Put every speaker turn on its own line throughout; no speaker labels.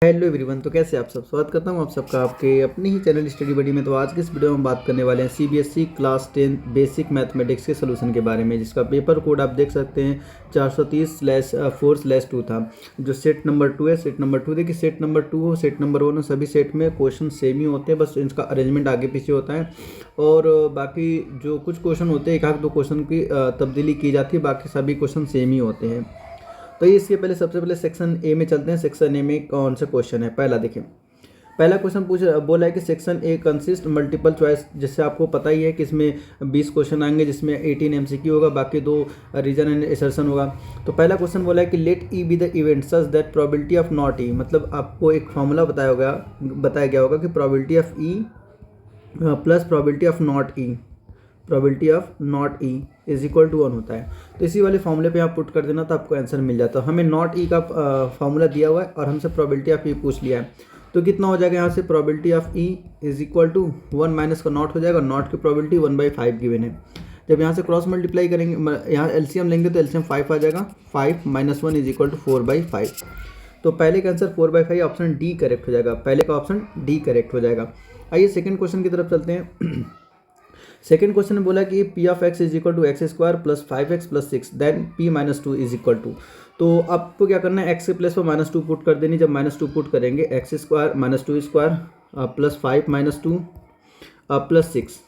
Hello everyone. तो कैसे आप सब, स्वागत करता हूँ आप सबका आपके अपने ही चैनल स्टडी बडी में। तो आज के इस वीडियो में हम बात करने वाले हैं सीबीएसई क्लास 10 बेसिक मैथमेटिक्स के सोल्यूशन के बारे में, जिसका पेपर कोड आप देख सकते हैं 430/4/2 था। जो सेट नंबर 2 है, सेट नंबर 2 देखिए, सेट नंबर 2 हो सेट नंबर 1 हो, सभी सेट में क्वेश्चन सेम ही होते हैं, बस इनका अरेंजमेंट आगे पीछे होता है और बाकी जो कुछ क्वेश्चन होते हैं एक आध दो क्वेश्चन की तब्दीली की जाती है, बाकी सभी क्वेश्चन सेम ही होते हैं। तो ये इसके पहले सबसे पहले सेक्शन ए में चलते हैं। सेक्शन ए में कौन सा क्वेश्चन है, पहला देखिए। पहला क्वेश्चन बोला है कि section A consist multiple choice, जिससे आपको पता ही है कि इसमें 20 क्वेश्चन आएंगे, जिसमें 18 एमसीक्यू होगा, बाकी 2 रीजन एंड असर्शन होगा। तो पहला क्वेश्चन बोला है कि let E be the event such that probability of not E, मतलब आपको एक फॉर्मूला बताया गया होगा कि probability of E plus probability of not E, probability of not E is equal to 1 होता है। तो इसी वाले फॉर्मूले पे आप पुट कर देना तो आपको आंसर मिल जाता है। हमें नॉट ई का फॉर्मूला दिया हुआ है और हमसे प्रोबेबिलिटी ऑफ ई पूछ लिया है, तो कितना हो जाएगा यहाँ से, probability of E is equal to 1 minus का नॉट हो जाएगा। नॉट की प्रोबेबिलिटी 1/5 गिवन है। जब यहाँ से क्रॉस मल्टीप्लाई करेंगे, यहाँ एलसीएम लेंगे तो एलसीएम 5 आ जाएगा। 5 - 1 इज इक्वल टू 4/5। तो पहले का आंसर 4/5 ऑप्शन डी करेक्ट हो जाएगा। पहले का ऑप्शन डी करेक्ट हो जाएगा। आइए सेकंड क्वेश्चन की तरफ चलते हैं। सेकेंड क्वेश्चन ने बोला कि P of X is equal to X square plus 5x plus 6 then P -2 is equal to. तो आपको क्या करना है, एक्स के प्लेस पर -2 पुट कर देनी। जब -2 पुट करेंगे, x square -2 square plus 5 -2 plus 6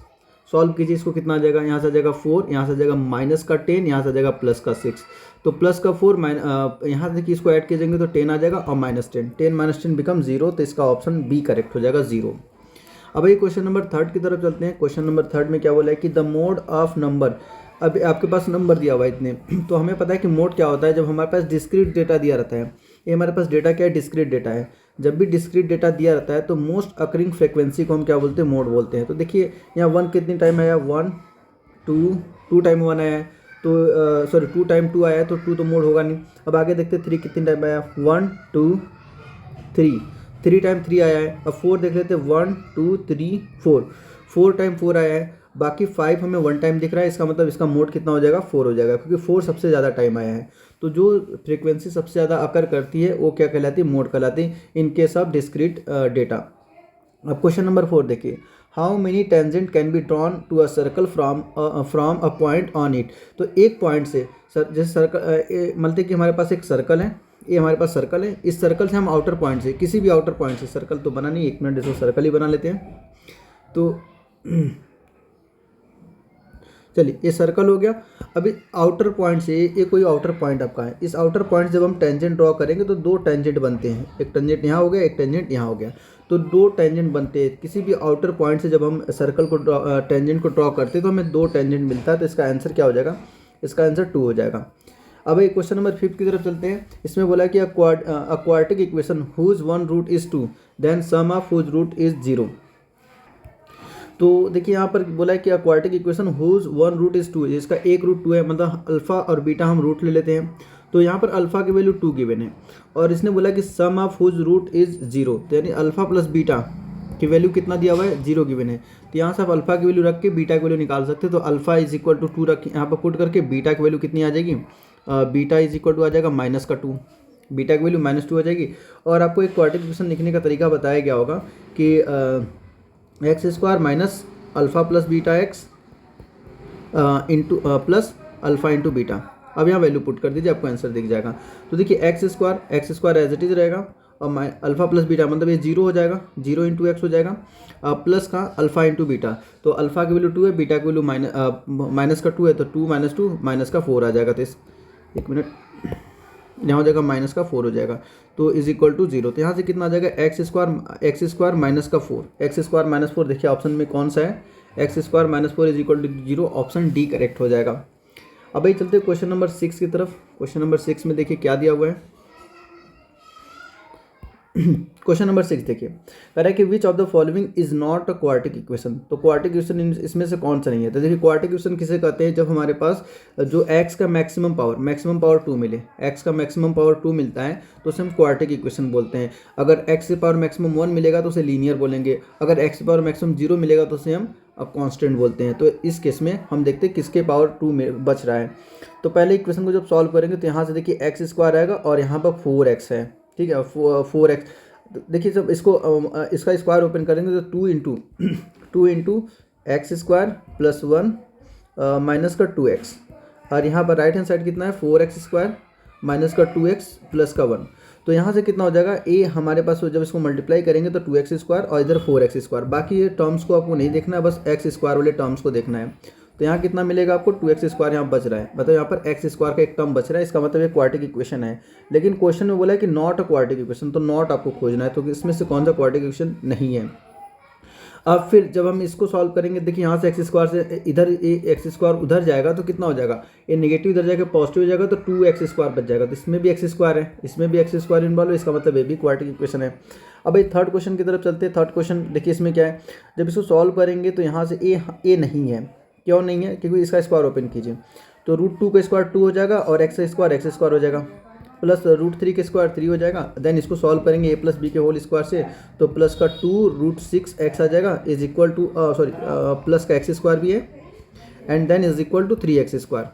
solve कीजिए। इसको कितना आ जाएगा, यहाँ से आ जाएगा 4, यहाँ से आ जाएगा माइनस का 10, यहाँ से आ जाएगा प्लस का 6। तो प्लस का 4 यहाँ से देखिए, इसको ऐड कीजिएंगे तो 10 आ जाएगा और -10, 10 - 10 बिकम 0। तो इसका ऑप्शन बी करेक्ट हो जाएगा, 0। अब ये क्वेश्चन नंबर 3 की तरफ चलते हैं। क्वेश्चन नंबर 3 में क्या बोला है कि द मोड ऑफ नंबर, अब आपके पास नंबर दिया हुआ है इतने, तो हमें पता है कि मोड क्या होता है। जब हमारे पास डिस्क्रीट डेटा दिया रहता है, ये हमारे पास डेटा क्या है, डिस्क्रीट डेटा है। जब भी डिस्क्रीट डेटा दिया रहता है तो मोस्ट अकरिंग फ्रिक्वेंसी को हम क्या बोलते हैं, मोड बोलते हैं। तो देखिए यहाँ 1 कितनी टाइम आया, 1 2 टाइम 1 आया है, तो सॉरी 2 टाइम 2 आया है, तो 2 तो मोड होगा नहीं। अब आगे देखते 3 कितनी टाइम आया, 1 2 3, 3 टाइम 3 आया है। अब 4 देख लेते हैं, 1 2 3 4, 4 टाइम 4 आया है। बाकी 5 हमें 1 टाइम दिख रहा है, इसका मतलब इसका मोड कितना हो जाएगा, 4 हो जाएगा, क्योंकि 4 सबसे ज़्यादा टाइम आया है। तो जो फ्रीक्वेंसी सबसे ज़्यादा अकर करती है वो क्या कहलाती है, मोड कहलाती है in case of discrete data. अब क्वेश्चन नंबर 4 देखिए, how many tangent can be drawn to a circle from a point on it. तो एक पॉइंट से जैसे सर्कल, मतलब कि हमारे पास एक सर्कल है, ये हमारे पास सर्कल है। इस सर्कल से हम आउटर पॉइंट से, किसी भी आउटर पॉइंट से, सर्कल तो बना नहीं, 1 मिनट इसको सर्कल ही बना लेते हैं। तो चलिए ये सर्कल हो गया। अभी आउटर पॉइंट से, ये कोई आउटर पॉइंट आपका है, इस आउटर पॉइंट से जब हम टेंजेंट ड्रॉ करेंगे तो 2 टेंजेंट बनते हैं। एक टेंजेंट यहाँ हो गया, एक टेंजेंट यहाँ हो गया, तो 2 टेंजेंट बनते हैं। किसी भी आउटर पॉइंट से जब हम सर्कल को टेंजेंट को ड्रॉ करते हैं तो हमें 2 टेंजेंट मिलता है। तो इसका आंसर क्या हो जाएगा, इसका आंसर 2 हो जाएगा। अब एक क्वेश्चन नंबर 5 की तरफ चलते हैं। इसमें बोला कि quadratic equation whose 1 root is 2 then sum of whose root is 0। तो देखिए यहाँ पर बोला है कि quadratic equation whose 1 root is 2, इसका एक रूट 2 है, मतलब अल्फा और बीटा हम रूट ले लेते हैं। तो यहाँ पर अल्फा की वैल्यू 2 गिवन है और इसने बोला कि सम ऑफ हुज रूट इज 0, तो यानी अल्फा प्लस बीटा की वैल्यू कितना दिया हुआ है, 0 गिवन है। तो यहाँ से आप अल्फा की वैल्यू रख के बीटा की वैल्यू निकाल सकते हैं। तो अल्फा इज इक्वल टू 2 रख यहाँ पर पुट करके बीटा की वैल्यू कितनी आ जाएगी, बीटा इज इक्वल टू आ जाएगा -2, बीटा की वैल्यू -2 हो जाएगी। और आपको एक क्वाड्रेटिक इक्वेशन लिखने का तरीका बताया गया होगा कि x square minus alpha plus beta x into plus alpha into beta. अब यहाँ वैल्यू पुट कर दीजिए, आपको आंसर दिख जाएगा। तो देखिए X square as it is रहेगा और अल्फा प्लस बीटा मतलब ये 0 हो जाएगा, 0 इंटू एक्स हो जाएगा, प्लस का अल्फा इंटू बीटा। तो अल्फा की वैल्यू 2 है, बीटा की वैल्यू माइनस का 2 है, तो 2 - 2 माइनस का 4 आ जाएगा। तो एक मिनट, यहाँ हो जाएगा माइनस का 4 हो जाएगा, तो इज इक्वल टू 0। तो यहाँ से कितना आ जाएगा, एक्स स्क्वायर माइनस का 4, एक्स स्क्वायर माइनस 4, देखिए ऑप्शन में कौन सा है, X square minus 4 is equal to 0, option D correct हो जाएगा। अब भाई चलते हैं क्वेश्चन नंबर 6 की तरफ। क्वेश्चन नंबर 6 में देखिए क्या दिया हुआ है। क्वेश्चन नंबर 6 देखिए, कह रहा है कि which of the following is not a quadratic equation. तो क्वाड्रेटिक इक्वेशन इसमें से कौन सा नहीं है। तो देखिए क्वाड्रेटिक इक्वेशन किसे कहते हैं, जब हमारे पास जो x का मैक्सिमम पावर 2 मिले, x का मैक्सिमम पावर 2 मिलता है तो उसे हम क्वाड्रेटिक इक्वेशन बोलते हैं। अगर x की पावर मैक्सिमम 1 मिलेगा तो उसे लीनियर बोलेंगे, अगर x की पावर मैक्सिमम 0 मिलेगा तो उसे हम कांस्टेंट बोलते हैं। तो इस केस में हम देखते हैं किसके पावर 2 में बच रहा है। तो पहले इक्वेशन को जब सॉल्व करेंगे तो यहाँ से देखिए एक्स स्क्वायर आएगा और यहाँ पर 4x है, ठीक है, 4x। देखिए जब इसको इसका स्क्वायर ओपन करेंगे तो two into x square plus 1 minus का 2x, और यहाँ पर राइट हैंड साइड कितना है 4x स्क्वायर माइनस का 2x प्लस का 1। तो यहाँ से कितना हो जाएगा a हमारे पास, जब इसको मल्टीप्लाई करेंगे तो 2x स्क्वायर और इधर 4x स्क्वायर। बाकी ये टर्म्स को आपको नहीं देखना है, बस x स्क्वायर वाले टर्म्स को देखना है। तो यहाँ कितना मिलेगा आपको 2x स्क्वायर यहाँ बच रहा है, मतलब यहाँ पर x स्क्वायर का एक टर्म बच रहा है। इसका मतलब ये क्वाड्रेटिक इक्वेशन है, लेकिन क्वेश्चन में बोला है कि नॉट अ क्वाड्रेटिक इक्वेशन, तो नॉट आपको खोजना है। तो इसमें से कौन सा क्वाड्रेटिक इक्वेशन नहीं है। अब फिर जब हम इसको सॉल्व करेंगे, देखिए यहाँ से एक्स स्क्वायर से इधर एक्स स्क्वायर उधर जाएगा तो कितना हो जाएगा, ये नेगेटिव इधर जाकर पॉजिटिव हो जाएगा तो 2x स्क्वायर बच जाएगा। तो इसमें भी एक्स स्क्वायर है, इसमें भी एक्स स्क्वायर इन्वॉल्व है, इसका मतलब ये भी क्वाड्रेटिक इक्वेशन है। अब ये थर्ड क्वेश्चन की तरफ चलते हैं। थर्ड क्वेश्चन देखिए इसमें क्या है, जब इसको सॉल्व करेंगे तो यहाँ से ए नहीं है। क्यों नहीं है, क्योंकि इसका स्क्वायर ओपन कीजिए तो √2 का स्क्वायर 2 हो जाएगा और एक्स स्क्वायर हो जाएगा, प्लस √3 के स्क्वायर 3 हो जाएगा। देन इसको सॉल्व करेंगे a प्लस बी के होल स्क्वायर से, तो प्लस का 2√6x आ जाएगा इज इक्वल टू प्लस का एक्स स्क्वायर भी है and then is equal to 3x square.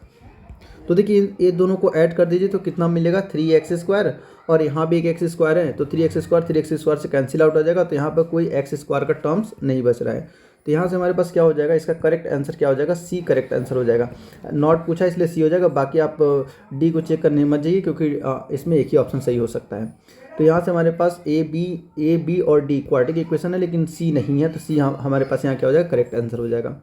तो देखिए ये दोनों को ऐड कर दीजिए तो कितना मिलेगा 3x स्क्वायर, और यहाँ भी एक एक्स स्क्वायर है तो 3x स्क्वायर से कैंसिल आउट हो जाएगा। तो यहाँ पर कोई एक्स स्क्वायर का टर्म्स नहीं बच रहा है। तो यहाँ से हमारे पास क्या हो जाएगा, इसका करेक्ट आंसर क्या हो जाएगा, सी करेक्ट आंसर हो जाएगा। नॉट पूछा इसलिए सी हो जाएगा, बाकी आप डी को चेक करने मत जाइए क्योंकि इसमें एक ही ऑप्शन सही हो सकता है। तो यहाँ से हमारे पास ए बी और डी क्वाड्रेटिक इक्वेशन है, लेकिन सी नहीं है, तो सी हमारे पास यहाँ क्या हो जाएगा, करेक्ट आंसर हो जाएगा।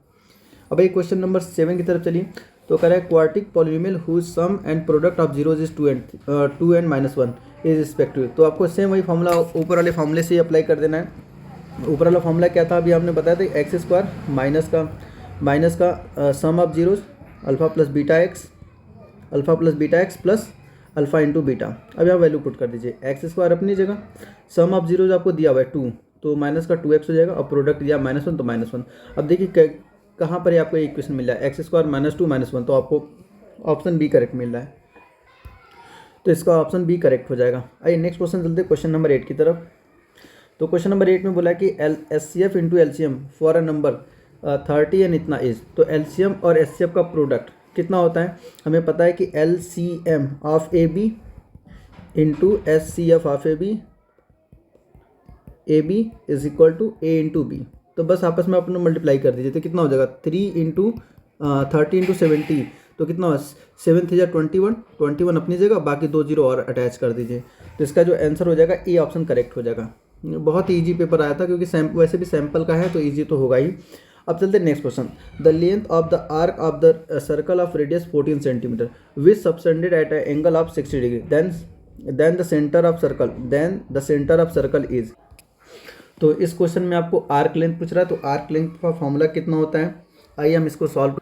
अब एक क्वेश्चन नंबर 7 की तरफ चलिए। तो कह रहा है quadratic polynomial whose sum and product of zeros is 2 and -1 is respective. तो आपको सेम वही फॉर्मूला ऊपर वाले फॉर्मूले से अप्लाई कर देना है। ऊपर वाला फॉर्मूला क्या था, अभी हमने बताया था, एक्स स्क्वायर माइनस का sum of zeros alpha plus beta X plus alpha into beta. अब यहाँ वैल्यू पुट कर दीजिए, एक्स स्क्वायर अपनी जगह, सम ऑफ जीरोज आपको दिया हुआ है 2, तो माइनस का 2x हो जाएगा, और प्रोडक्ट दिया -1 तो -1। अब देखिए कहाँ पर आपको इक्वेशन मिल रहा है, एक्स स्क्वायर -2 -1, तो आपको ऑप्शन बी करेक्ट मिल रहा है, तो इसका ऑप्शन बी करेक्ट हो जाएगा। आइए नेक्स्ट क्वेश्चन चलते हैं क्वेश्चन नंबर 8 की तरफ। तो क्वेश्चन नंबर 8 में बोला है कि HCF into LCM for a number 30 and इतना इज। तो LCM और HCF का प्रोडक्ट कितना होता है, हमें पता है कि LCM of AB into HCF of AB is equal to A into B। तो बस आपस में अपना मल्टीप्लाई कर दीजिए, तो कितना हो जाएगा 3 इंटू 30 इंटू 70, तो कितना 7 3 21 अपनी जगह, बाकी 2 जीरो और अटैच कर दीजिए। तो इसका जो आंसर हो जाएगा ए ऑप्शन करेक्ट हो जाएगा। बहुत इजी पेपर आया था, क्योंकि वैसे भी सैंपल का है तो इजी तो होगा ही। अब चलते हैं next question. The length of the arc of the circle of radius 14 centimetre which subtended at a angle of 60 degree then the centre of circle is. तो इस क्वेश्चन में आपको आर्क लेंथ पूछ रहा है, तो आर्क लेंथ का formula कितना होता है, आइए हम इसको सॉल्व।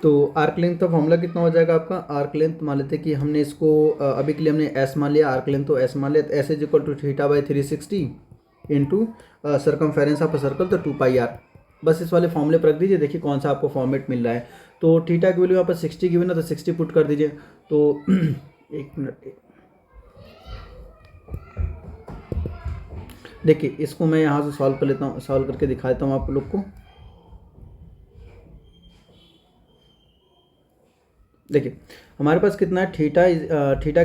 तो आर्क लेंथ का फॉर्मूला कितना हो जाएगा आपका, आर्क लेंथ मान लेते हैं कि हमने इसको अभी के लिए हमने एस मान लिया, आर्क लेंथ तो एस मान लिया, तो S is equal to θ/360 into circumference of a circle, तो 2πr। बस इस वाले फॉर्मूले पर रख दीजिए, देखिए कौन सा आपको फॉर्मेट मिल रहा है। तो थीटा की वैल्यू यहाँ पर 60 गिवन है, तो 60 पुट कर दीजिए। तो एक मिनट, देखिए इसको मैं यहाँ से सॉल्व कर लेता हूँ, सॉल्व करके दिखा देता हूँ आप लोग को। देखिए हमारे पास कितना है, थीटा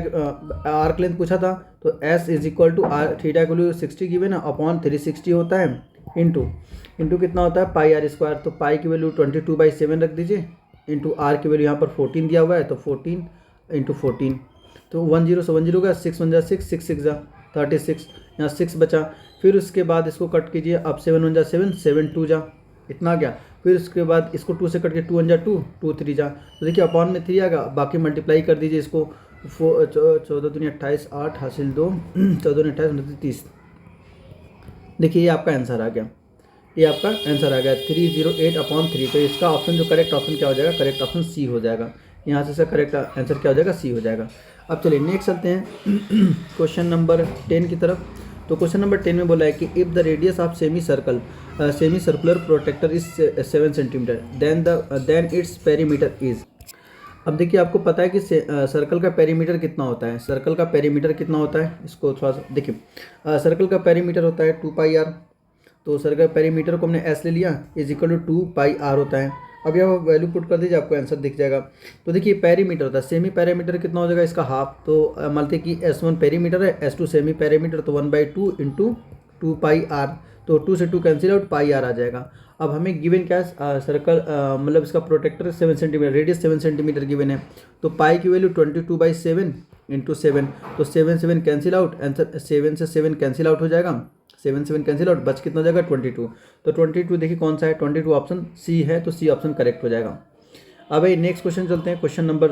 आर्क लेंथ पूछा था, तो S is equal to theta की वैल्यू 60 गिवन है अपॉन 360 होता है इंटू कितना होता है πr स्क्वायर। तो पाई की वैल्यू 22/7 रख दीजिए, इंटू आर की वैल्यू यहाँ पर 14 दिया हुआ है, तो 14 इंटू 14, तो 10 से 10 का 6 1 6 6 6 36, यहाँ 6 बचा। फिर उसके बाद इसको कट कीजिए, अब 7 1 7 7 2 जा, इतना गया। फिर उसके बाद इसको 2 से कट के 2 1 2 2 3 जा, तो देखिए अपॉन में 3 आएगा, बाकी मल्टीप्लाई कर दीजिए इसको, 14 दूनी 28 8 हासिल 2 14 दूनी 28 29 30। देखिए ये आपका आंसर आ गया, ये आपका आंसर आ गया 308/3। तो इसका ऑप्शन जो करेक्ट ऑप्शन क्या हो जाएगा, करेक्ट ऑप्शन सी हो जाएगा। यहाँ से इसका करेक्ट आंसर क्या हो जाएगा, सी हो जाएगा। अब चलिए नेक्स्ट चलते हैं क्वेश्चन नंबर 10 की तरफ। तो क्वेश्चन नंबर 10 में बोला है कि if the radius of semi circular protractor is 7 centimetre then its perimeter is. अब देखिए आपको पता है कि सर्कल का पेरीमीटर कितना होता है, सर्कल का पेरीमीटर कितना होता है, इसको थोड़ा सा देखिए। सर्कल का पेरीमीटर होता है 2πr, तो सर्कल पेरीमीटर को हमने एस ले लिया, इज इक्वल टू 2πr होता है। अभी आप वैल्यू पुट कर दीजिए, आपको आंसर दिख जाएगा। तो देखिए पेरीमीटर होता है, सेमी पेरीमीटर कितना हो जाएगा इसका हाफ, तो मानते हैं कि S1 पेरीमीटर है, S2 सेमी पेरीमीटर, तो 1/2 इंटू 2πr, तो 2 से 2 कैंसिल आउट, पाई आर आ जाएगा। अब हमें गिवन क्या है, सर्कल मतलब इसका protractor 7 centimetre, radius 7 centimetre given है, तो पाई की वैल्यू 22/7 इंटू 7, तो 7 कैंसिल आउट, आंसर 7 से 7 कैंसिल आउट हो जाएगा, 7 कैंसिल आउट, बच कितना हो जाएगा 22। तो 22 देखिए कौन सा है, 22 ऑप्शन सी है, तो सी ऑप्शन करेक्ट हो जाएगा। अब भाई नेक्स्ट क्वेश्चन चलते हैं, क्वेश्चन नंबर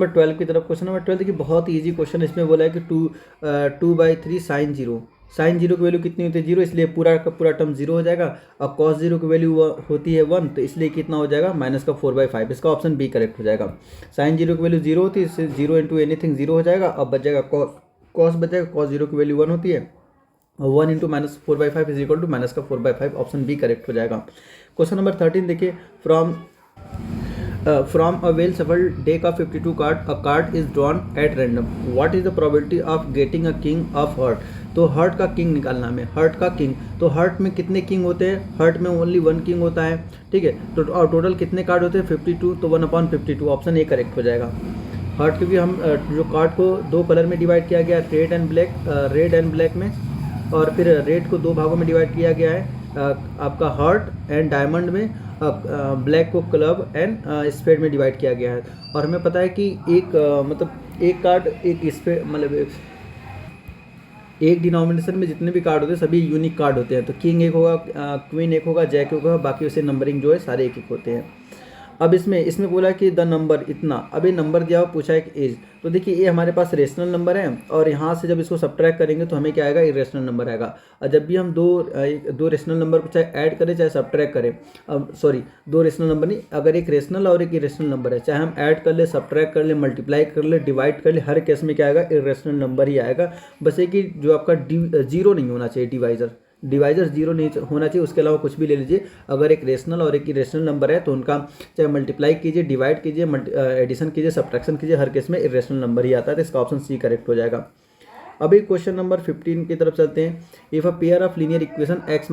12 की तरफ। क्वेश्चन नंबर 12 देखिए बहुत ईजी क्वेश्चन, इसमें बोला है कि 2/3 साइन जीरो, साइन जीरो की वैल्यू कितनी होती है 0, इसलिए पूरा का पूरा टर्म 0 हो जाएगा। और कॉस जीरो की वैल्यू होती है 1, तो इसलिए कितना हो जाएगा माइनस का 4/5, इसका ऑप्शन बी करेक्ट हो जाएगा। साइन जीरो की वैल्यू 0 होती है, इससे 0 इंटू एनीथिंग 0 हो जाएगा। अब बच जाएगा कॉस बचेगा, कॉस जीरो की वैल्यू 1 होती है, 1 into minus 4/5 is equal to minus का 4/5, ऑप्शन बी करेक्ट हो जाएगा। क्वेश्चन नंबर 13 देखिए, from a well shuffled deck of 52 card, a card is drawn at random, what is the probability of getting a king of heart. तो heart का king निकालना हमें, heart का king, तो heart में कितने किंग होते हैं, हार्ट में ओनली 1 किंग होता है, ठीक है। तो और टोटल कितने कार्ड होते हैं 52, तो 1/52, ऑप्शन ए करेक्ट हो जाएगा। हार्ट क्योंकि हम जो कार्ड को 2 कलर में डिवाइड किया गया, रेड एंड ब्लैक में, और फिर रेड को 2 भागों में डिवाइड किया गया है, आपका हार्ट एंड डायमंड में, ब्लैक को क्लब एंड स्पेड में डिवाइड किया गया है। और हमें पता है कि मतलब एक कार्ड एक स्पेड, मतलब एक डिनोमिनेशन में जितने भी कार्ड होते हैं सभी यूनिक कार्ड होते हैं। तो किंग एक होगा, क्वीन एक होगा, जैक एक होगा, बाकी उसे नंबरिंग जो है सारे एक होते हैं। अब इसमें बोला कि द नंबर इतना, अब ये नंबर दिया हुआ, पूछा है कि एज, तो देखिए ये हमारे पास रेशनल नंबर है, और यहाँ से जब इसको सब्ट्रैक्ट करेंगे तो हमें क्या आएगा, इरेशनल नंबर आएगा। और जब भी हम दो रेशनल नंबर को चाहे ऐड करें चाहे सब्ट्रैक्ट करें, अब सॉरी 2 रेशनल नंबर नहीं, अगर एक रेशनल और एक इरेशनल नंबर है, चाहे हम ऐड कर ले, सब्ट्रैक्ट कर ले, मल्टीप्लाई कर ले, डिवाइड कर ले, हर केस में क्या आएगा, इरेशनल नंबर ही आएगा। बस ये कि जो आपका जीरो नहीं होना चाहिए, डिवाइजर जीरो नहीं होना चाहिए, उसके अलावा कुछ भी ले लीजिए। अगर एक रेशनल और एक इरेशनल नंबर है तो उनका चाहे मल्टीप्लाई कीजिए, डिवाइड कीजिए, एडिशन कीजिए, सब्ट्रैक्शन कीजिए, हर केस में इरेशनल नंबर ही आता है, तो इसका ऑप्शन सी करेक्ट हो जाएगा। अभी क्वेश्चन नंबर 15 की तरफ चलते हैं। If a pair of linear equation x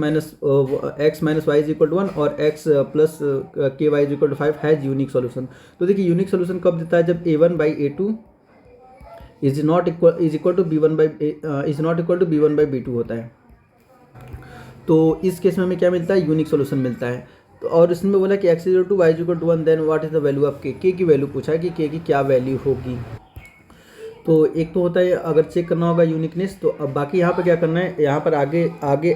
minus Y is equal to 1 और x plus K Y is equal to 5 has unique solution. तो देखिए यूनिक सॉल्यूशन कब देता है, जब a1/a2 is not equal to b1/b2 होता है। तो इस केस में हमें क्या मिलता है, यूनिक सॉल्यूशन मिलता है। तो और इसमें बोला कि x = y = 1, then what is the value of k की वैल्यू पूछा है कि k की क्या वैल्यू होगी। तो एक तो होता है अगर चेक करना होगा यूनिकनेस, तो अब बाकी यहाँ पर क्या करना है, यहाँ पर आगे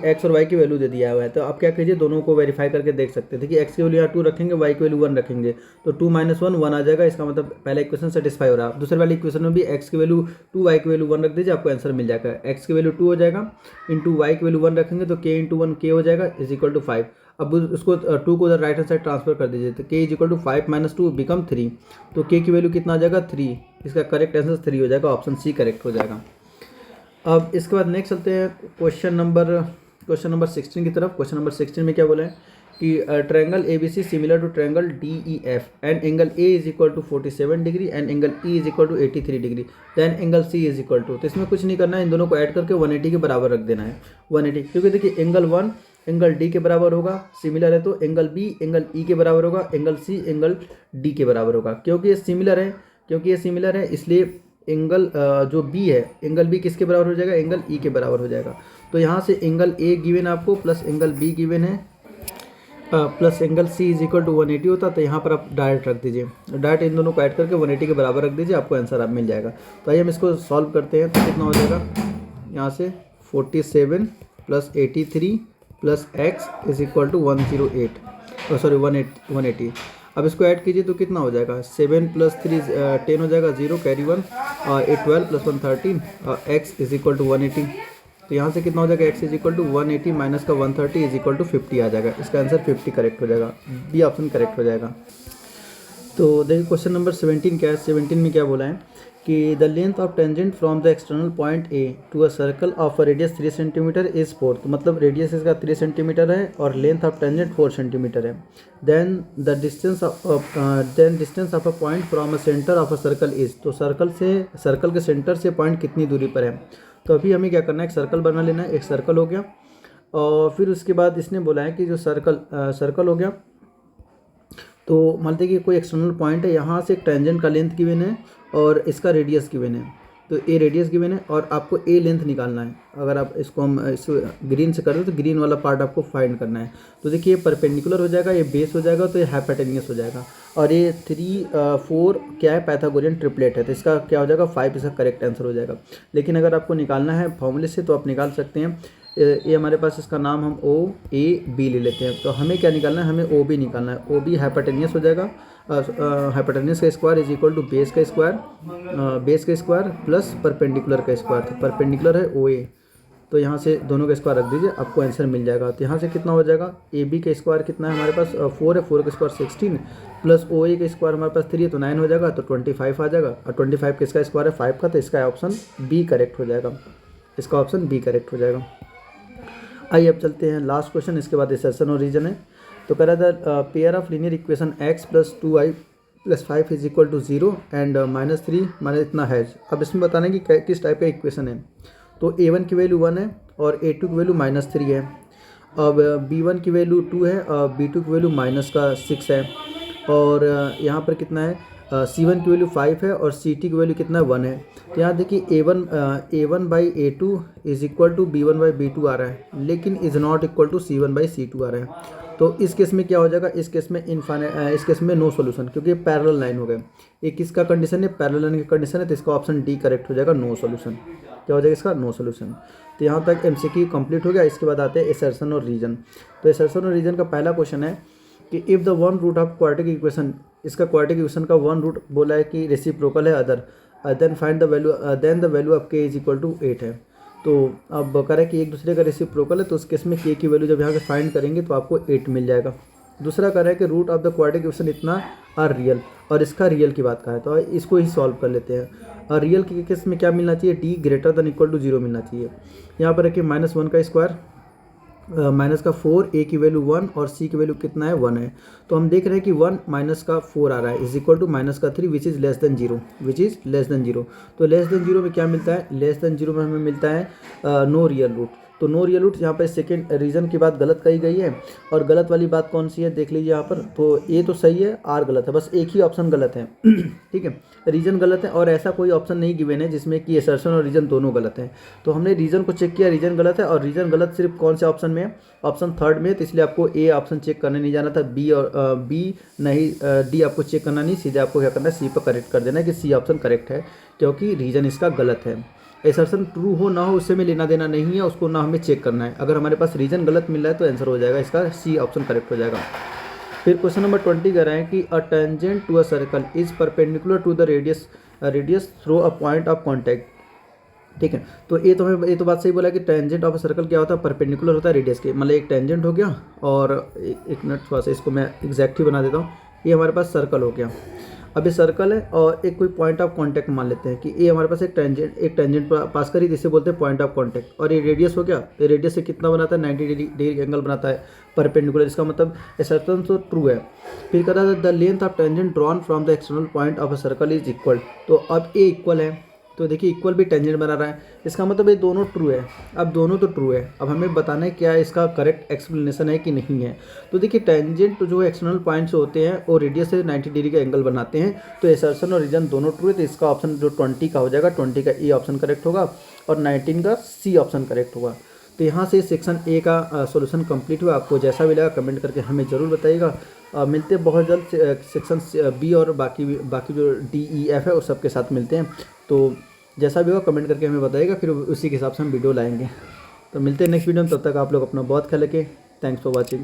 x और y की वैल्यू दे दिया हुआ है, तो आप क्या कीजिए, दोनों को वेरीफाई करके देख सकते हैं। देखिए x की वैल्यू यहाँ 2 रखेंगे, y की वैल्यू 1 रखेंगे, तो 2 - 1 आ जाएगा, इसका मतलब पहला इक्वेशन सेटिस्फाई हो रहा है। दूसरे वाले इक्वेशन में भी x की वैल्यू 2, y की वैल्यू 1 रख दीजिए, आपको आंसर मिल जाएगा। x की वैल्यू 2 हो जाएगा, इंटू y की वैल्यू 1 रखेंगे तो k × 1 k हो जाएगा, इज इक्वल टू 5। अब उसको 2 को उधर राइट हैंड साइड ट्रांसफर कर दीजिए, तो k = 5 - 2 बिकम 3, तो k की वैल्यू कितना आ जाएगा 3, इसका करेक्ट आंसर 3 हो जाएगा, ऑप्शन सी करेक्ट हो जाएगा। अब इसके बाद नेक्स्ट चलते हैं क्वेश्चन नंबर 16 की तरफ। क्वेश्चन नंबर 16 में क्या बोला है कि triangle ABC similar to triangle DEF and angle A is equal to 47 degree and angle E is equal to 83 degree, then angle C is equal to, तो इसमें कुछ नहीं करना है, इन दोनों को ऐड करके 180 के बराबर रख देना है, 180, क्योंकि देखिए एंगल 1 एंगल D के बराबर होगा, सिमिलर है, तो एंगल B एंगल E के बराबर होगा, एंगल C एंगल D के बराबर होगा। क्योंकि ये सिमिलर है इसलिए एंगल जो B है, एंगल B किसके बराबर हो जाएगा, एंगल E के बराबर हो जाएगा। तो यहाँ से एंगल A गिवन है आपको, प्लस एंगल B गिवन है, plus angle C is equal to 180 होता, तो यहाँ पर आप डायरेक्ट रख दीजिए, डायरेक्ट इन दोनों को ऐड करके 180 के बराबर रख दीजिए, आपको आंसर आप मिल जाएगा। तो आइए हम इसको सॉल्व करते हैं, तो कितना हो जाएगा, यहाँ से 47 + 83 + x इज इक्वल टू 180। अब इसको ऐड कीजिए तो कितना हो जाएगा, 7 + 3 10 हो जाएगा, 0 carry 1, 8 12 + 1 13, x is equal to 180। तो यहाँ से कितना हो जाएगा, x is equal to 180 minus का 130 इज इक्वल टू 50 आ जाएगा, इसका आंसर 50 करेक्ट हो जाएगा, बी ऑप्शन करेक्ट हो जाएगा। तो देखिए क्वेश्चन नंबर 17 क्या है, 17 में क्या बोला है कि the length of tangent from the external point A to a circle of a radius 3 centimetre is 4, तो मतलब रेडियस इसका 3 सेंटीमीटर है और लेंथ ऑफ टेंजेंट 4 सेंटीमीटर है। Then distance of a point from a centre of a circle is, तो circle के centre से point कितनी दूरी पर है। तो अभी हमें क्या करना है, एक सर्कल बना लेना है, एक सर्कल हो गया, और फिर उसके बाद इसने बोला है कि जो सर्कल हो गया, तो मान लीजिए कि कोई एक्सटर्नल पॉइंट है, यहाँ से एक टेंजेंट का लेंथ गिवन है और इसका रेडियस गिवन है। तो ए रेडियस गिवन है और आपको ए लेंथ निकालना है। अगर आप इसको हम ग्रीन से कर दो तो ग्रीन वाला पार्ट आपको फाइंड करना है। तो देखिए ये परपेंडिकुलर हो जाएगा, ये बेस हो जाएगा, तो ये हाइपोटेन्यूस हो जाएगा। और ये 3 4 क्या है, पाइथागोरियन ट्रिपलेट है, तो इसका क्या हो जाएगा 5 इसका करेक्ट आंसर हो जाएगा। लेकिन अगर आपको निकालना है फॉर्मूले से तो आप निकाल सकते हैं। ये हमारे पास इसका नाम हम ओ ए बी ले लेते हैं। तो हमें क्या निकालना है, हमें ओ बी निकालना है। ओ बी हाइपोटेन्यूस हो जाएगा, हाइपोटेन्यूस का square is equal to base का स्क्वायर प्लस परपेंडिकुलर का स्क्वायर। तो परपेंडिकुलर है ओ ए, तो यहाँ से दोनों का स्क्वायर रख दीजिए, आपको आंसर मिल जाएगा। तो यहाँ से कितना हो जाएगा, ए बी का स्क्वायर कितना है हमारे पास 4 है, 4 का स्क्वायर 16 प्लस ओ ए का स्क्वायर हमारे पास 3 है, तो 9 हो जाएगा, तो 25 आ जाएगा। और 25 किसका स्क्वायर है 5 का, तो इसका ऑप्शन बी करेक्ट हो जाएगा। इसका ऑप्शन बी करेक्ट हो जाएगा। आइए अब चलते हैं लास्ट क्वेश्चन, इसके बाद असर्शन और रीजन है। तो कह रहा था pair of linear equation x + 2y + 5 is equal to 0 and -3 minus इतना है। अब इसमें बताना है कि किस टाइप का इक्वेशन है। तो a1 की वैल्यू 1 है और a2 की वैल्यू -3 है। अब b1 की वैल्यू 2 है और b2 की वैल्यू -6 है। और यहाँ पर कितना है, c1 की वैल्यू 5 है और ct की वैल्यू कितना है 1 है। तो यहाँ देखिए a1/a2 is equal to b1/b2 आ रहा है, लेकिन is not equal to c1/c2 आ रहा है। तो इस केस में क्या हो जाएगा, इस केस में नो सॉल्यूशन, क्योंकि पैरेलल लाइन हो गए। ये किसका कंडीशन है, पैरेलल लाइन की कंडीशन है, तो इसका ऑप्शन डी करेक्ट हो जाएगा, नो सॉल्यूशन। क्या हो जाएगा इसका, नो सॉल्यूशन। तो यहाँ तक एमसीक्यू कंप्लीट हो गया। इसके बाद आते हैं असर्शन और रीजन। तो असर्शन और रीजन का पहला क्वेश्चन है कि if the one root of quadratic equation, इसका क्वाड्रेटिक इक्वेशन का वन रूट बोला है कि रेसिप्रोकल है other, then find the value, then the value of K is equal to 8 है। तो अब कह रहा है कि एक दूसरे का रेसिप्रोकल है, तो उस केस में के की वैल्यू जब यहाँ पे फाइंड करेंगे तो आपको 8 मिल जाएगा। दूसरा कह रहा है कि root of the quadratic equation इतना आर रियल, और इसका रियल की बात का है, तो इसको ही सॉल्व कर लेते हैं। और रियल के केस में क्या मिलना चाहिए, D greater than equal to 0 मिलना चाहिए। यहाँ पर है कि -1 का स्क्वायर माइनस का 4, ए की वैल्यू 1 और सी की वैल्यू कितना है 1 है। तो हम देख रहे हैं कि 1 माइनस का 4 आ रहा है is equal to -3 which is less than 0, तो लेस देन 0 में क्या मिलता है, लेस देन 0 में हमें मिलता है नो रियल रूट। तो नो रियल रूट यहाँ पर सेकेंड रीजन की बात गलत कही गई है। और गलत वाली बात कौन सी है देख लीजिए यहाँ पर। तो ए तो सही है, आर गलत है, बस एक ही ऑप्शन गलत है ठीक है, रीजन गलत है और ऐसा कोई ऑप्शन नहीं गिवन है जिसमें कि असर्शन और रीजन दोनों गलत है। तो हमने रीजन को चेक किया, रीजन गलत है, और रीजन गलत सिर्फ कौन से ऑप्शन में है, ऑप्शन थर्ड में है। तो इसलिए आपको ए ऑप्शन चेक करने नहीं जाना था, बी और बी नहीं, डी आपको चेक करना नहीं, सीधे आपको क्या करना है, सी पर करेक्ट कर देना है कि सी ऑप्शन करेक्ट है, क्योंकि रीजन इसका गलत है। असर्शन ट्रू हो ना हो उससे में लेना देना नहीं है, उसको ना हमें चेक करना है। अगर हमारे पास रीजन गलत मिल रहा है तो आंसर हो जाएगा इसका सी ऑप्शन करेक्ट हो जाएगा। फिर क्वेश्चन नंबर 20 कह रहे हैं कि a tangent to a circle is perpendicular to the radius through a point of contact. ठीक है, तो ये तो बात सही बोला कि टेंजेंट ऑफ अ सर्कल क्या होता है, परपेंडिकुलर होता है रेडियस के। मतलब एक टेंजेंट हो गया और एक मिनट थोड़ा सा इसको मैं एग्जैक्ट ही बना देता हूँ। ये हमारे पास सर्कल हो गया, अब ये सर्कल है और एक कोई पॉइंट ऑफ कांटेक्ट मान लेते हैं कि ये हमारे पास एक टेंजेंट पास करी, जिसे बोलते हैं पॉइंट ऑफ कांटेक्ट। और ये रेडियस हो गया, ये रेडियस से कितना बनाता है, 90 डिग्री एंगल बनाता है परपेंडिकुलर। इसका मतलब असर्शन तो ट्रू है। फिर कहता है the length of tangent drawn from the external point of a circle is equal. तो अब ए इक्वल है, तो देखिए इक्वल भी टेंजेंट बना रहा है, इसका मतलब ये दोनों ट्रू है। अब दोनों तो ट्रू है, अब हमें बताना है क्या इसका करेक्ट एक्सप्लेनेशन है कि नहीं है। तो देखिए टेंजेंट जो एक्सटर्नल पॉइंट्स होते हैं वो रेडियस से 90 डिग्री का एंगल बनाते हैं। तो असर्शन और रीजन दोनों ट्रू है, तो इसका ऑप्शन जो 20 का हो जाएगा, 20 का ए ऑप्शन करेक्ट होगा और 19 का सी ऑप्शन करेक्ट होगा। तो यहाँ से सेक्शन ए का सॉल्यूशन कंप्लीट हुआ। आपको जैसा भी लगा कमेंट करके हमें ज़रूर बताइएगा। मिलते हैं बहुत जल्द सेक्शन बी और बाकी जो डी ई एफ है उस सब के साथ मिलते हैं। तो जैसा भी होगा कमेंट करके हमें बताइएगा, फिर उसी के हिसाब से हम वीडियो लाएंगे। तो मिलते हैं नेक्स्ट वीडियो में, तब तक आप लोग अपना बहुत ख्याल रखें। Thanks for watching.